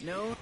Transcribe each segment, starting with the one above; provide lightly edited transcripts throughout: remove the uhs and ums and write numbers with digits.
No.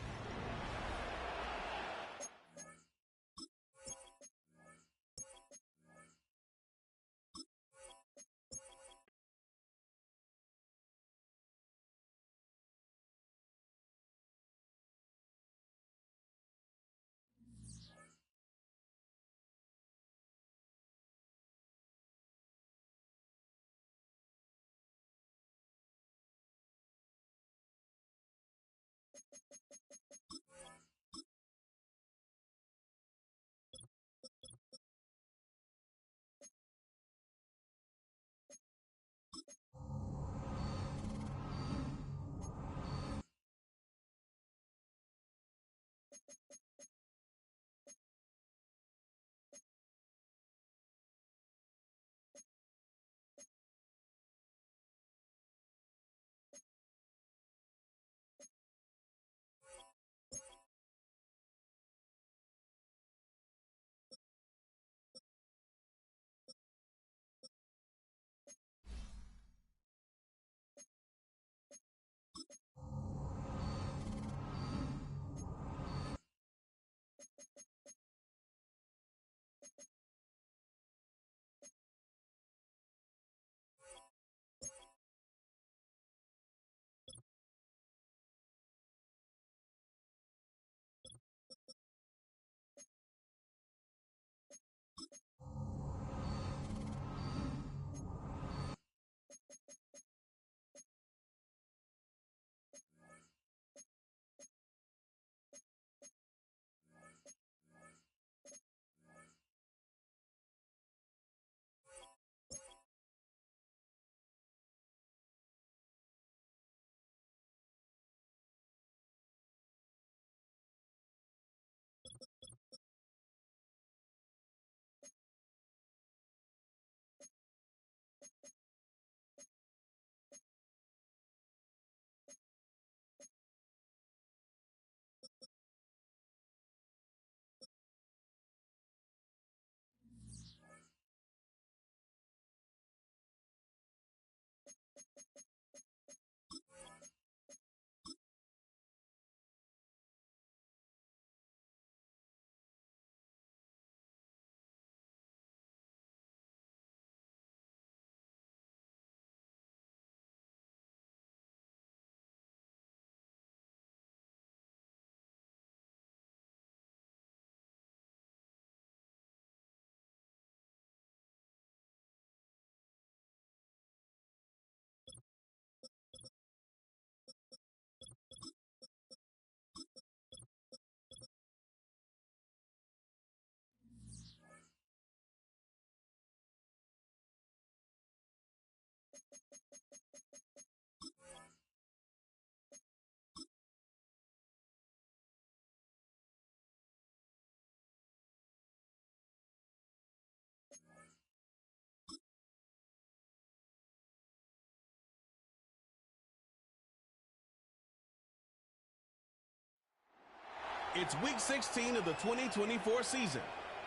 It's Week 16 of the 2024 season.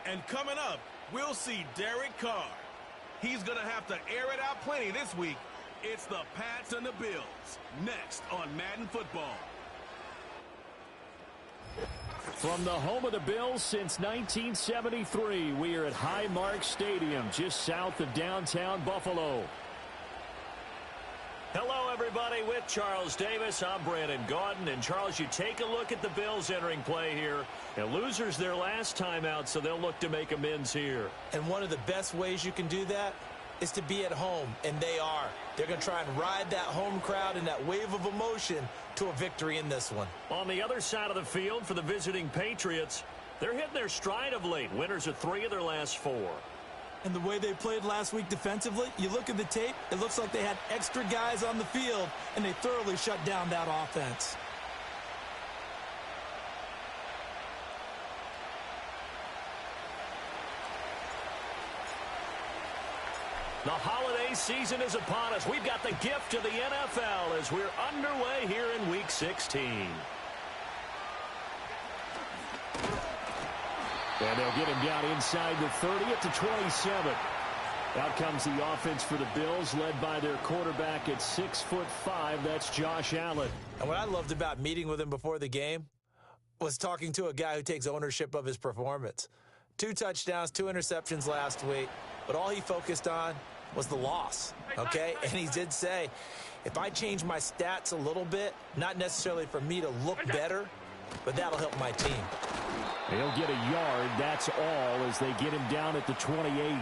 And coming up, we'll see Derek Carr. He's going to have to air it out plenty this week. It's the Pats and the Bills, next on Madden Football. From the home of the Bills since 1973, we are at Highmark Stadium, just south of downtown Buffalo. Hello, everybody. With Charles Davis, I'm Brandon Gaudin. And, Charles, you take a look at the Bills entering play here. And losers their last time out, so they'll look to make amends here. And one of the best ways you can do that is to be at home, and they are. They're going to try and ride that home crowd and that wave of emotion to a victory in this one. On the other side of the field for the visiting Patriots, they're hitting their stride of late. Winners of 3 of their last 4. And the way they played last week defensively, you look at the tape, it looks like they had extra guys on the field, and they thoroughly shut down that offense. The holiday season is upon us. We've got the gift of the NFL as we're underway here in Week 16. And they'll get him down inside the 30 at the 27. Out comes the offense for the Bills, led by their quarterback at 6'5". That's Josh Allen. And what I loved about meeting with him before the game was talking to a guy who takes ownership of his performance. 2 touchdowns, 2 interceptions last week, but all he focused on was the loss, okay? And he did say, if I change my stats a little bit, not necessarily for me to look better, but that'll help my team. He'll get a yard, that's all, as they get him down at the 28.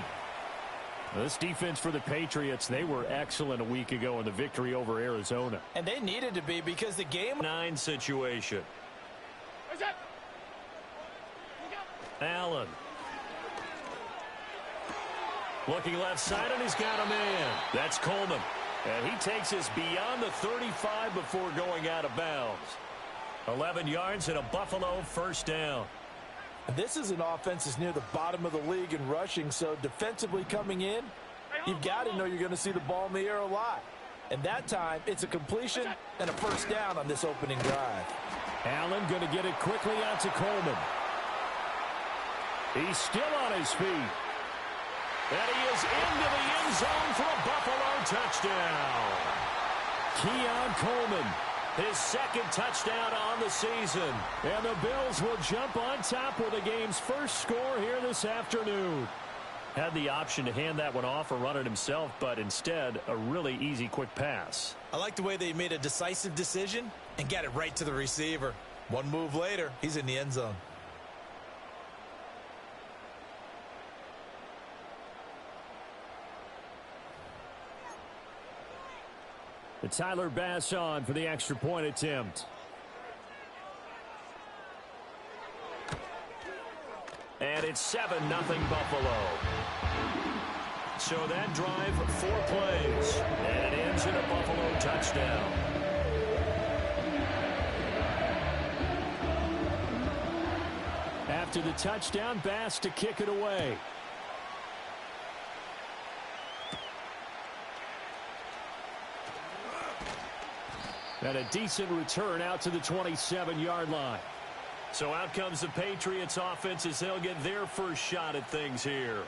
This defense for the Patriots, they were excellent a week ago in the victory over Arizona. And they needed to be because the game... 9 situation. Allen. Looking left side, and he's got a man. That's Coleman. And he takes us beyond the 35 before going out of bounds. 11 yards and a Buffalo first down. This is an offense that's near the bottom of the league in rushing, so defensively coming in, you've got to know you're going to see the ball in the air a lot. And that time, it's a completion and a first down on this opening drive. Allen going to get it quickly out to Coleman. He's still on his feet. And he is into the end zone for a Buffalo touchdown. Keon Coleman, his second touchdown on the season. And the Bills will jump on top with the game's first score here this afternoon. Had the option to hand that one off or run it himself, but instead, a really easy, quick pass. I like the way they made a decisive decision and got it right to the receiver. One move later, he's in the end zone. And Tyler Bass on for the extra point attempt. And it's 7-0 Buffalo. So that drive, 4 plays. And it ends in a Buffalo touchdown. After the touchdown, Bass to kick it away. And a decent return out to the 27-yard line. So out comes the Patriots offense as they'll get their first shot at things here.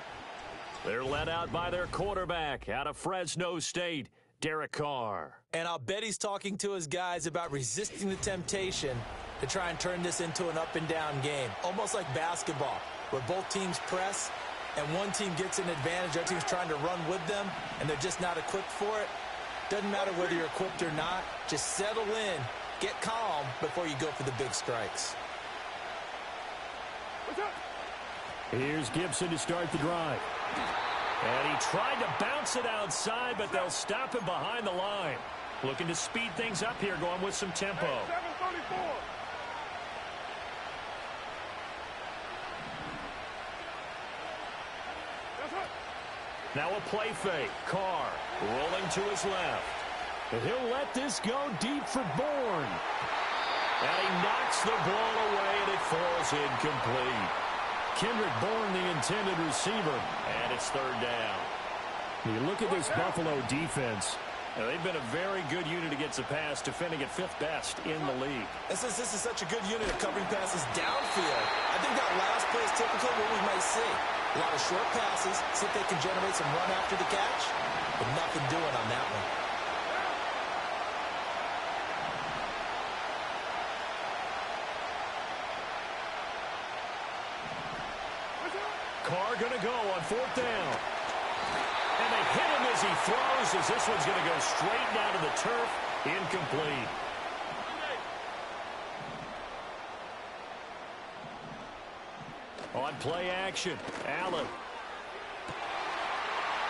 They're led out by their quarterback out of Fresno State, Derek Carr. And I'll bet he's talking to his guys about resisting the temptation to try and turn this into an up-and-down game. Almost like basketball, where both teams press and one team gets an advantage, the other team's trying to run with them, and they're just not equipped for it. Doesn't matter whether you're equipped or not. Just settle in, get calm before you go for the big strikes. Here's Gibson to start the drive. And he tried to bounce it outside, but they'll stop him behind the line. Looking to speed things up here, going with some tempo. 7:34. Now a play fake. Carr rolling to his left. And he'll let this go deep for Bourne. And he knocks the ball away, and it falls incomplete. Kendrick Bourne, the intended receiver, and it's third down. You look at this Buffalo defense. They've been a very good unit against the pass, defending at 5th best in the league. And since this is such a good unit of covering passes downfield, I think that last play is typically what we might see. A lot of short passes, see if they can generate some run after the catch, but nothing doing on that one. Carr going to go on 4th down. And they hit him as he throws, as this one's going to go straight down to the turf. Incomplete. On play action, Allen.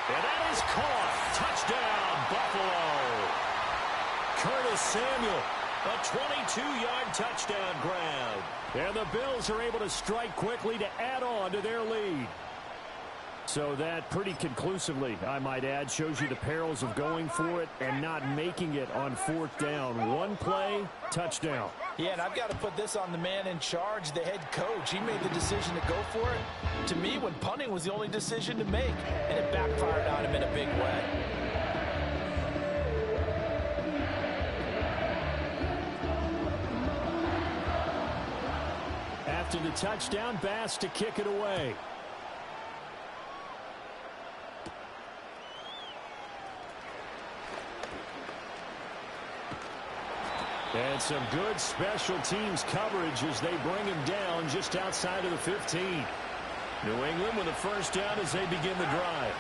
And that is caught. Touchdown, Buffalo. Curtis Samuel, a 22-yard touchdown grab. And the Bills are able to strike quickly to add on to their lead. So that pretty conclusively, I might add, shows you the perils of going for it and not making it on 4th down. One play, touchdown. Yeah, and I've got to put this on the man in charge, the head coach. He made the decision to go for it. To me, when punting was the only decision to make, and it backfired on him in a big way. After the touchdown, Bass to kick it away. And some good special teams coverage as they bring him down just outside of the 15. New England with a first down as they begin the drive.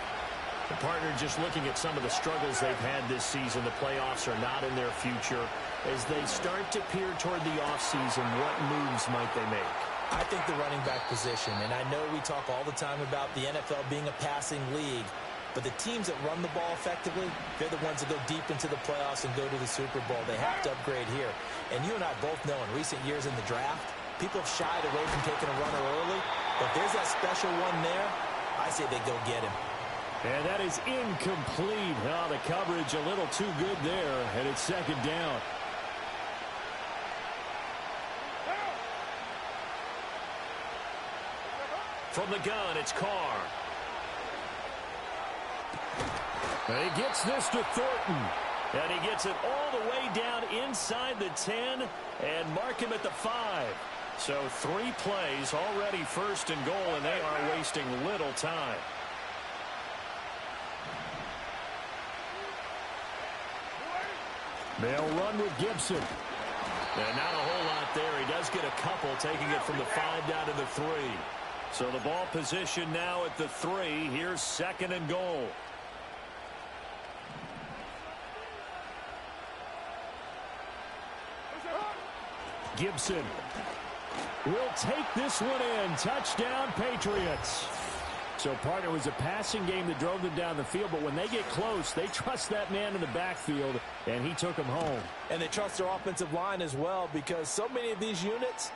The partner just looking at some of the struggles they've had this season. The playoffs are not in their future. As they start to peer toward the offseason, what moves might they make? I think the running back position, and I know we talk all the time about the NFL being a passing league, but the teams that run the ball effectively, they're the ones that go deep into the playoffs and go to the Super Bowl. They have to upgrade here. And you and I both know in recent years in the draft, people have shied away from taking a runner early, but there's that special one there. I say they go get him. And that is incomplete. Oh, the coverage a little too good there, and it's second down. From the gun, it's Carr. And he gets this to Thornton. And he gets it all the way down inside the 10 and mark him at the 5. So 3 plays already first and goal, and they are wasting little time. They'll run with Gibson. And not a whole lot there. He does get a couple, taking it from the 5 down to the 3. So the ball position now at the 3. Here's second and goal. Gibson will take this one in. Touchdown, Patriots. So, partner, was a passing game that drove them down the field, but when they get close, they trust that man in the backfield, and he took them home. And they trust their offensive line as well, because so many of these units,